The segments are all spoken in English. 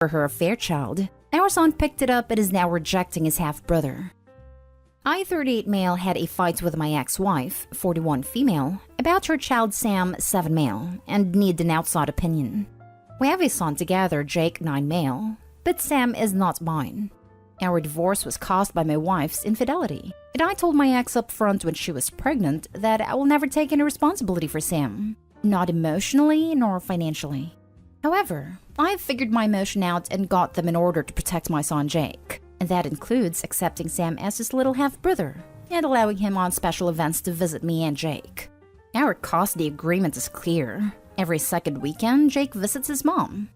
for her affair child, our son picked it up and is now rejecting his half-brother. I, 38 male, had a fight with my ex-wife, 41 female, about her child Sam, 7 male, and need an outside opinion. We have a son together, Jake, 9 male, but Sam is not mine. Our divorce was caused by my wife's infidelity, and I told my ex up front when she was pregnant that I will never take any responsibility for Sam, not emotionally nor financially. However, I have figured my emotion out and got them in order to protect my son Jake, and that includes accepting Sam as his little half-brother and allowing him on special events to visit me and Jake. Our custody agreement is clear. Every second weekend, Jake visits his mom.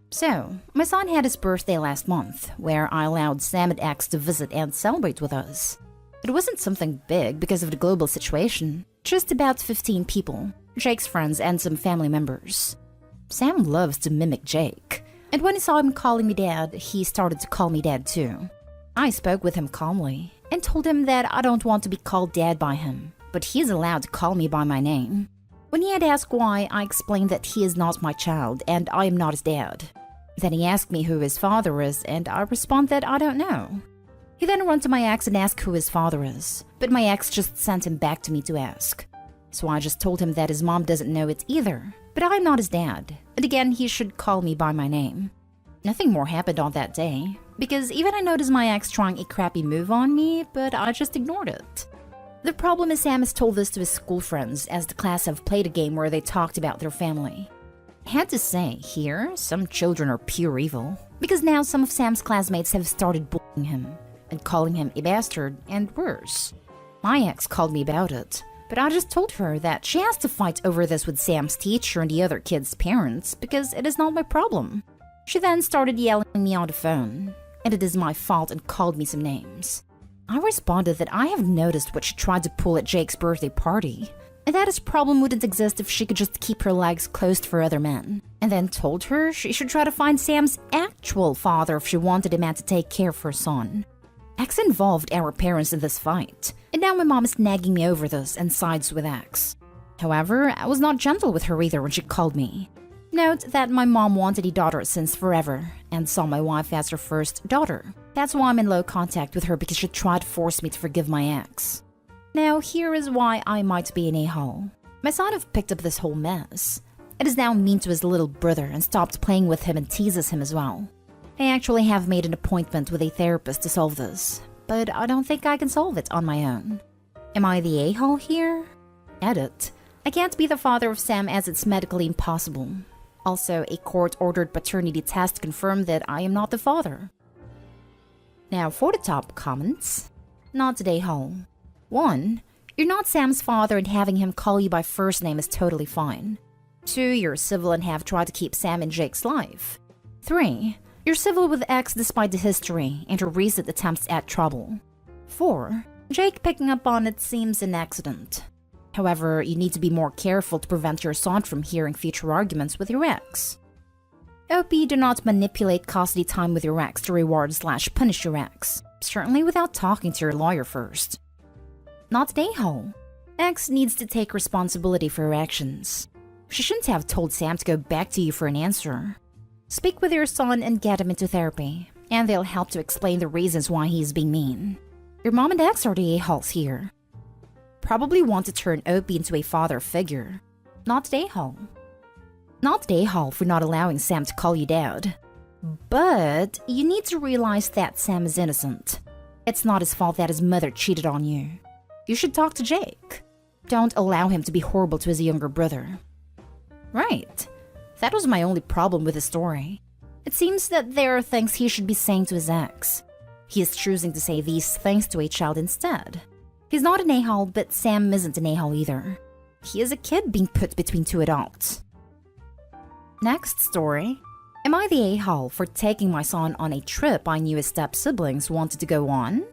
So, my son had his birthday last month, where I allowed Sam and X to visit and celebrate with us. It wasn't something big because of the global situation, just about 15 people, Jake's friends and some family members. Sam loves to mimic Jake, and when he saw him calling me dad, he started to call me dad too. I spoke with him calmly, and told him that I don't want to be called dad by him, but he is allowed to call me by my name. When he had asked why, I explained that he is not my child and I am not his dad. Then he asked me who his father is, and I respond that I don't know. He then ran to my ex and asked who his father is, but my ex just sent him back to me to ask. So I just told him that his mom doesn't know it either, but I'm not his dad, and again he should call me by my name. Nothing more happened on that day, because even I noticed my ex trying a crappy move on me, but I just ignored it. The problem is Sam has told this to his school friends as the class have played a game where they talked about their family. I had to say, here, some children are pure evil, because now some of Sam's classmates have started bullying him, and calling him a bastard, and worse. My ex called me about it, but I just told her that she has to fight over this with Sam's teacher and the other kids' parents, because it is not my problem. She then started yelling at me on the phone, and it is my fault and called me some names. I responded that I have noticed what she tried to pull at Jake's birthday party, and that his problem wouldn't exist if she could just keep her legs closed for other men, and then told her she should try to find Sam's actual father if she wanted a man to take care of her son. X involved our parents in this fight, and now my mom is nagging me over this and sides with X. However, I was not gentle with her either when she called me. Note that my mom wanted a daughter since forever, and saw my wife as her first daughter. That's why I'm in low contact with her, because she tried to force me to forgive my ex. Now, here is why I might be an a-hole. My son have picked up this whole mess. It is now mean to his little brother and stopped playing with him and teases him as well. I actually have made an appointment with a therapist to solve this, but I don't think I can solve it on my own. Am I the a-hole here? Edit. I can't be the father of Sam as it's medically impossible. Also, a court-ordered paternity test confirmed that I am not the father. Now for the top comments. Not the a-hole. 1. You're not Sam's father and having him call you by first name is totally fine. 2. You're civil and have tried to keep Sam in Jake's life. 3. You're civil with X despite the history and her recent attempts at trouble. 4. Jake picking up on it seems an accident. However, you need to be more careful to prevent your son from hearing future arguments with your ex. OP, do not manipulate custody time with your ex to reward/punish your ex, certainly without talking to your lawyer first. Not an a-hole. X needs to take responsibility for her actions. She shouldn't have told Sam to go back to you for an answer. Speak with your son and get him into therapy, and they'll help to explain the reasons why he's being mean. Your mom and X are the a-holes here. Probably want to turn OP into a father figure. Not the a-hole. Not the a-hole for not allowing Sam to call you dad. But you need to realize that Sam is innocent. It's not his fault that his mother cheated on you. You should talk to Jake. Don't allow him to be horrible to his younger brother. Right. That was my only problem with the story. It seems that there are things he should be saying to his ex. He is choosing to say these things to a child instead. He's not an a-hole, but Sam isn't an a-hole either. He is a kid being put between two adults. Next story. Am I the a-hole for taking my son on a trip I knew his step-siblings wanted to go on?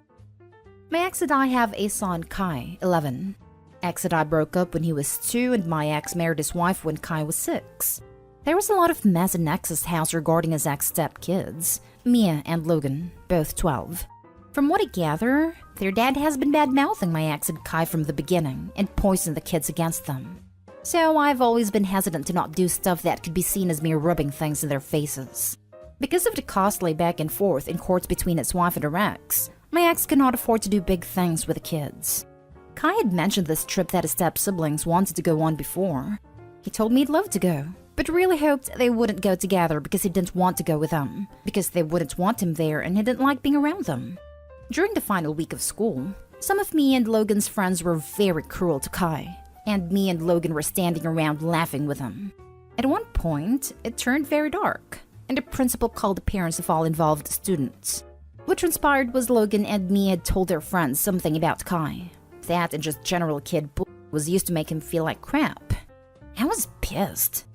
My ex and I have a son, Kai, 11. Ex and I broke up when he was 2 and my ex married his wife when Kai was 6. There was a lot of mess in Ex's house regarding his ex-step-kids, Mia and Logan, both 12. From what I gather, their dad has been bad-mouthing my ex and Kai from the beginning and poisoned the kids against them. So I've always been hesitant to not do stuff that could be seen as me rubbing things in their faces. Because of the costly back and forth in courts between his wife and her ex, my ex could not afford to do big things with the kids. Kai had mentioned this trip that his step-siblings wanted to go on before. He told me he'd love to go, but really hoped they wouldn't go together because he didn't want to go with them, because they wouldn't want him there and he didn't like being around them. During the final week of school, some of me and Logan's friends were very cruel to Kai, and me and Logan were standing around laughing with him. At one point, it turned very dark, and the principal called the parents of all involved students. What transpired was Logan and me had told their friends something about Kai. That and just general kid bull was used to make him feel like crap. I was pissed.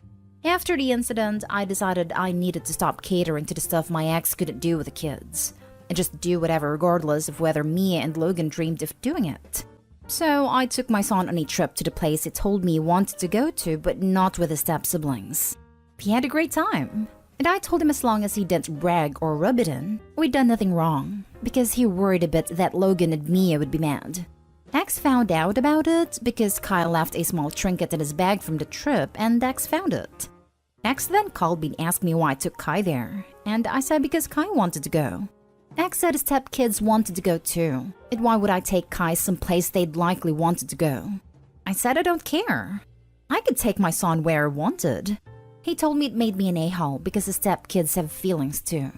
After the incident, I decided I needed to stop catering to the stuff my ex couldn't do with the kids, and just do whatever regardless of whether Mia and Logan dreamed of doing it. So I took my son on a trip to the place he told me he wanted to go to, but not with his step-siblings. He had a great time, and I told him as long as he didn't brag or rub it in, we'd done nothing wrong, because he worried a bit that Logan and Mia would be mad. X found out about it because Kyle left a small trinket in his bag from the trip and X found it. X then called me and asked me why I took Kai there, and I said because Kai wanted to go. X said his stepkids wanted to go too, and why would I take Kai someplace they'd likely wanted to go? I said I don't care. I could take my son where I wanted. He told me it made me an a-hole because his stepkids have feelings too.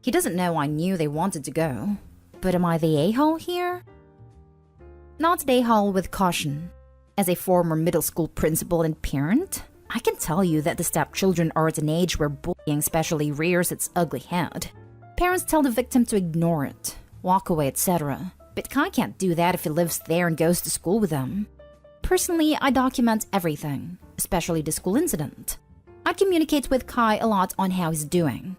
He doesn't know I knew they wanted to go, but am I the a-hole here? Not an a-hole with caution. As a former middle school principal and parent, I can tell you that the stepchildren are at an age where bullying especially rears its ugly head. Parents tell the victim to ignore it, walk away, etc. But Kai can't do that if he lives there and goes to school with them. Personally, I document everything, especially the school incident. I communicate with Kai a lot on how he's doing.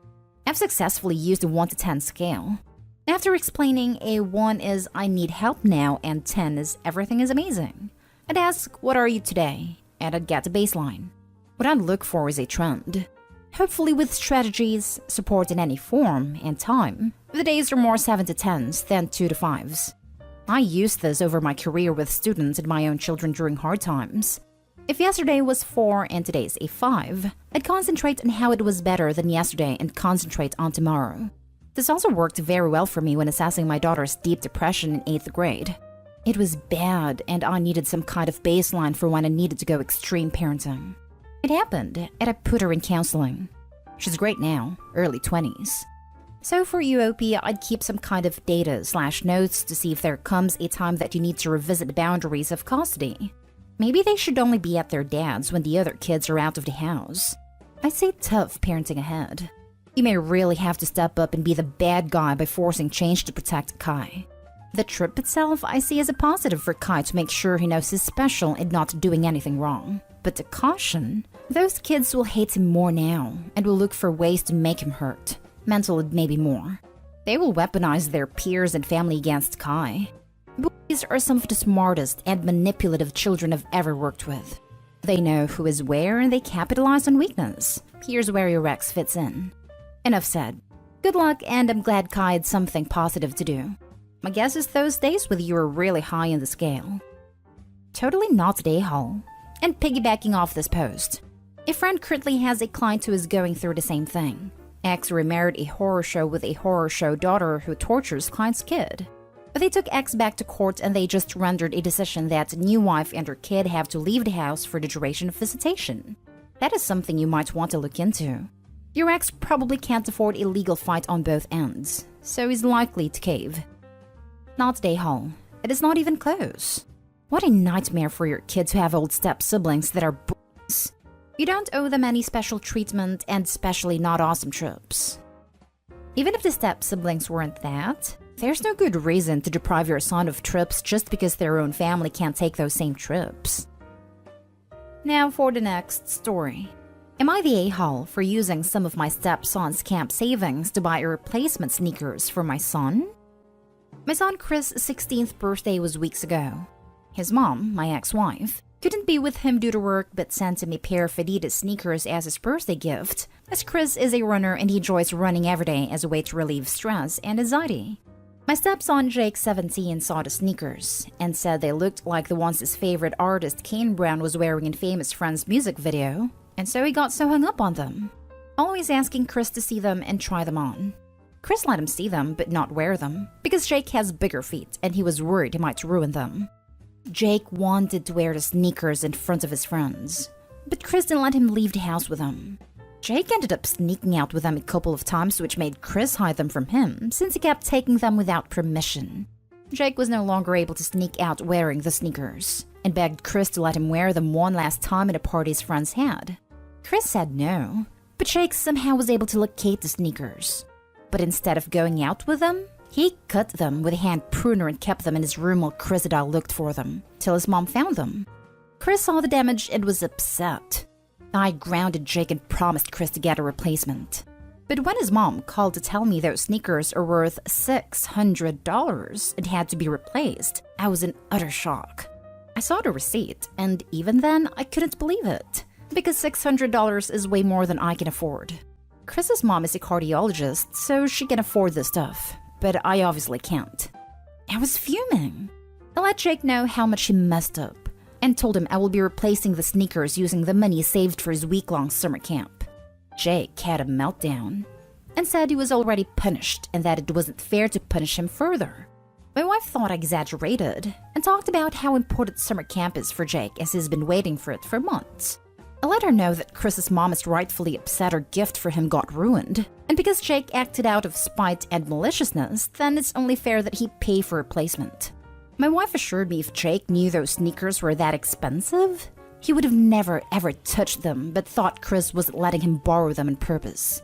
I've successfully used a 1 to 10 scale. After explaining, a 1 is I need help now and 10 is everything is amazing. I'd ask, what are you today? And I'd get a baseline. What I'd look for is a trend. Hopefully with strategies, support in any form, and time, the days are more 7 to 10s than 2 to 5s. I used this over my career with students and my own children during hard times. If yesterday was 4 and today's a 5, I'd concentrate on how it was better than yesterday and concentrate on tomorrow. This also worked very well for me when assessing my daughter's deep depression in 8th grade. It was bad, and I needed some kind of baseline for when I needed to go extreme parenting. It happened, and I put her in counseling. She's great now, early 20s. So for UOP, I'd keep some kind of data/notes to see if there comes a time that you need to revisit the boundaries of custody. Maybe they should only be at their dad's when the other kids are out of the house. I'd say tough parenting ahead. You may really have to step up and be the bad guy by forcing change to protect Kai. The trip itself I see as a positive for Kai to make sure he knows he's special and not doing anything wrong. But to caution, those kids will hate him more now and will look for ways to make him hurt, mental and maybe more. They will weaponize their peers and family against Kai. Bullies are some of the smartest and manipulative children I've ever worked with. They know who is where and they capitalize on weakness. Here's where your ex fits in. Enough said. Good luck, and I'm glad Kai had something positive to do. My guess is those days with you are really high in the scale. Totally not an a-hole. And piggybacking off this post, a friend currently has a client who is going through the same thing. Ex remarried a horror show with a horror show daughter who tortures client's kid. They took ex back to court and they just rendered a decision that new wife and her kid have to leave the house for the duration of visitation. That is something you might want to look into. Your ex probably can't afford a legal fight on both ends, so he's likely to cave. Not a hole. It is not even close. What a nightmare for your kids who have old step-siblings that are bullies. You don't owe them any special treatment and especially not awesome trips. Even if the step-siblings weren't that, there's no good reason to deprive your son of trips just because their own family can't take those same trips. Now for the next story. Am I the a-hole for using some of my stepson's camp savings to buy a replacement sneakers for my son? My son Chris' 16th birthday was weeks ago. His mom, my ex-wife, couldn't be with him due to work but sent him a pair of Adidas sneakers as his birthday gift, as Chris is a runner and he enjoys running every day as a way to relieve stress and anxiety. My stepson Jake, 17, saw the sneakers and said they looked like the ones his favorite artist Kane Brown was wearing in Famous Friends' music video, and so he got so hung up on them. always asking Chris to see them and try them on. Chris let him see them but not wear them because Jake has bigger feet and he was worried he might ruin them. Jake wanted to wear the sneakers in front of his friends, but Chris didn't let him leave the house with them. Jake ended up sneaking out with them a couple of times, which made Chris hide them from him since he kept taking them without permission. Jake was no longer able to sneak out wearing the sneakers and begged Chris to let him wear them one last time at a party his friends had. Chris said no, but Jake somehow was able to locate the sneakers. But instead of going out with them, he cut them with a hand pruner and kept them in his room while Chris and I looked for them, till his mom found them. Chris saw the damage and was upset. I grounded Jake and promised Chris to get a replacement. But when his mom called to tell me those sneakers are worth $600 and had to be replaced, I was in utter shock. I saw the receipt, and even then, I couldn't believe it, because $600 is way more than I can afford. Chris's mom is a cardiologist, so she can afford this stuff, but I obviously can't. I was fuming. I let Jake know how much he messed up, and told him I will be replacing the sneakers using the money saved for his week-long summer camp. Jake had a meltdown, and said he was already punished and that it wasn't fair to punish him further. My wife thought I exaggerated, and talked about how important summer camp is for Jake as he's been waiting for it for months. I let her know that Chris's mom is rightfully upset her gift for him got ruined, and because Jake acted out of spite and maliciousness, then it's only fair that he pay for replacement. My wife assured me if Jake knew those sneakers were that expensive, he would have never ever touched them, but thought Chris wasn't letting him borrow them on purpose.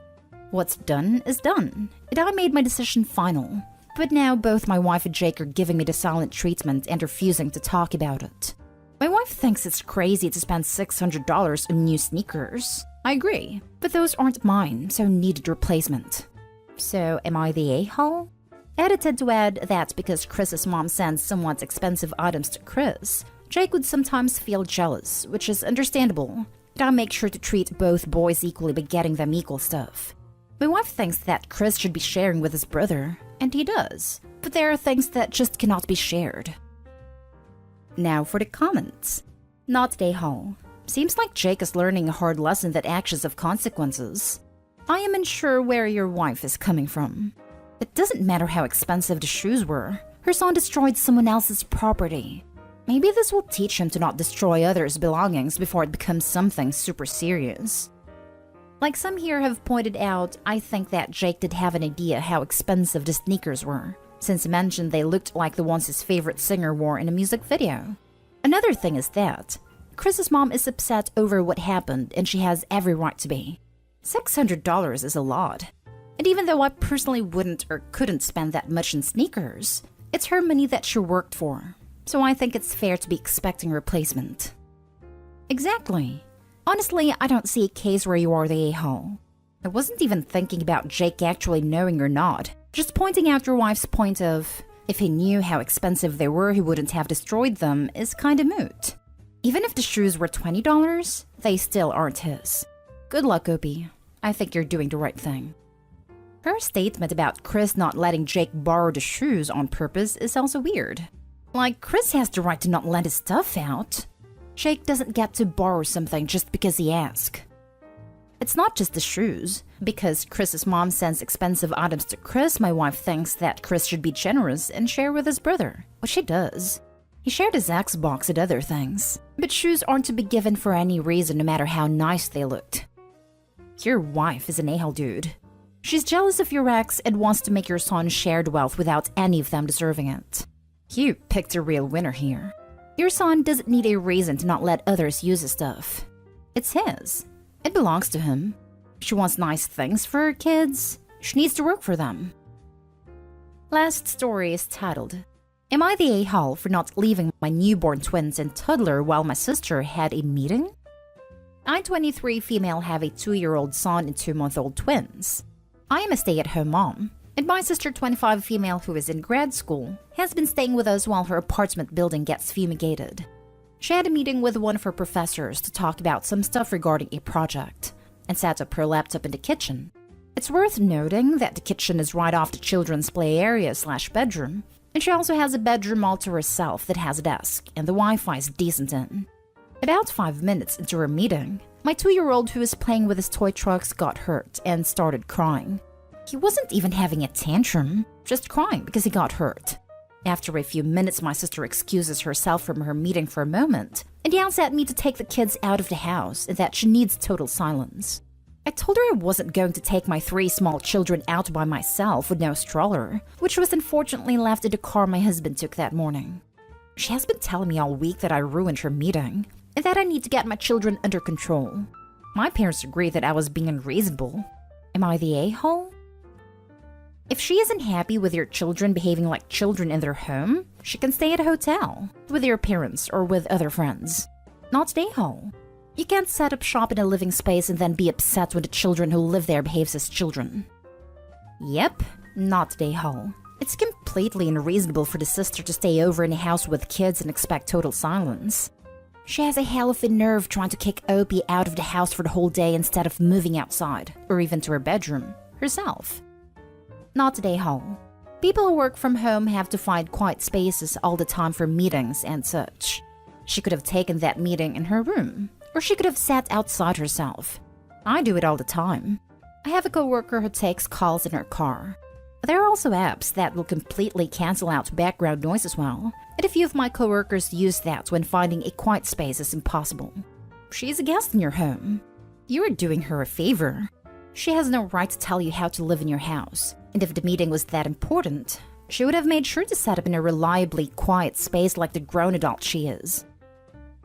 What's done is done, and I made my decision final. But now both my wife and Jake are giving me the silent treatment and refusing to talk about it. My wife thinks it's crazy to spend $600 on new sneakers. I agree, but those aren't mine, so needed replacement. So am I the a-hole? Edited to add that because Chris's mom sends somewhat expensive items to Chris, Jake would sometimes feel jealous, which is understandable, but I make sure to treat both boys equally by getting them equal stuff. My wife thinks that Chris should be sharing with his brother, and he does, but there are things that just cannot be shared. Now for the comments. Not a hole. Seems like Jake is learning a hard lesson that actions have consequences. I am unsure where your wife is coming from. It doesn't matter how expensive the shoes were. Her son destroyed someone else's property. Maybe this will teach him to not destroy others' belongings before it becomes something super serious. Like some here have pointed out, I think that Jake did have an idea how expensive the sneakers were, since he mentioned they looked like the ones his favorite singer wore in a music video. Another thing is that Chris's mom is upset over what happened and she has every right to be. $600 is a lot. And even though I personally wouldn't or couldn't spend that much in sneakers, it's her money that she worked for. So I think it's fair to be expecting a replacement. Exactly. Honestly, I don't see a case where you are the a-hole. I wasn't even thinking about Jake actually knowing or not, just pointing out your wife's point of, if he knew how expensive they were, he wouldn't have destroyed them, is kinda moot. Even if the shoes were $20, they still aren't his. Good luck, Opie. I think you're doing the right thing. Her statement about Chris not letting Jake borrow the shoes on purpose is also weird. Like, Chris has the right to not lend his stuff out. Jake doesn't get to borrow something just because he asks. It's not just the shoes. Because Chris's mom sends expensive items to Chris, my wife thinks that Chris should be generous and share with his brother, which he does. He shared his Xbox and other things. But shoes aren't to be given for any reason, no matter how nice they looked. Your wife is an a-hole, dude. She's jealous of your ex and wants to make your son share the wealth without any of them deserving it. You picked a real winner here. Your son doesn't need a reason to not let others use his stuff. It's his. It belongs to him. She wants nice things for her kids. She needs to work for them. Last story is titled, Am I the a-hole for not leaving my newborn twins and toddler while my sister had a meeting? I, 23 female, have a 2-year-old son and 2-month-old twins. I am a stay-at-home mom, and my sister, 25 female, who is in grad school, has been staying with us while her apartment building gets fumigated. She had a meeting with one of her professors to talk about some stuff regarding a project, and sat up her laptop in the kitchen. It's worth noting that the kitchen is right off the children's play area / bedroom, and she also has a bedroom all to herself that has a desk, and the Wi-Fi is decent in. About 5 minutes into her meeting, My 2-year-old who was playing with his toy trucks got hurt and started crying. He wasn't even having a tantrum, just crying because he got hurt. After a few minutes, my sister excuses herself from her meeting for a moment and yells at me to take the kids out of the house and that she needs total silence. I told her I wasn't going to take my 3 small children out by myself with no stroller, which was unfortunately left in the car my husband took that morning. She has been telling me all week that I ruined her meeting and that I need to get my children under control. My parents agree that I was being unreasonable. Am I the a-hole? If she isn't happy with your children behaving like children in their home, she can stay at a hotel, with your parents or with other friends. Not the a-hole. You can't set up shop in a living space and then be upset when the children who live there behaves as children. Yep, not the a-hole. It's completely unreasonable for the sister to stay over in a house with kids and expect total silence. She has a hell of a nerve trying to kick Opie out of the house for the whole day instead of moving outside, or even to her bedroom, herself. Not the a-hole. People who work from home have to find quiet spaces all the time for meetings and such. She could have taken that meeting in her room, or she could have sat outside herself. I do it all the time. I have a coworker who takes calls in her car. There are also apps that will completely cancel out background noise as well, and a few of my coworkers use that when finding a quiet space is impossible. She's a guest in your home. You're doing her a favor. She has no right to tell you how to live in your house, and if the meeting was that important, she would have made sure to set up in a reliably quiet space like the grown adult she is.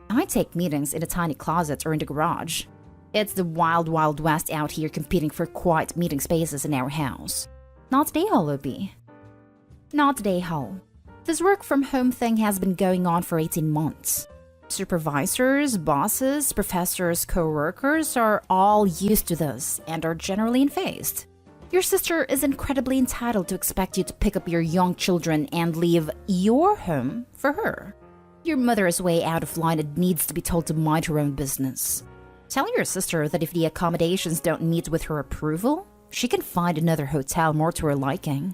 I take meetings in a tiny closet or in the garage. It's the wild, wild west out here competing for quiet meeting spaces in our house. Not the a-hole, Opie. Not the a-hole. This work from home thing has been going on for 18 months. Supervisors, bosses, professors, co-workers are all used to this and are generally unfazed. Your sister is incredibly entitled to expect you to pick up your young children and leave your home for her. Your mother is way out of line and needs to be told to mind her own business. Tell your sister that if the accommodations don't meet with her approval, she can find another hotel more to her liking.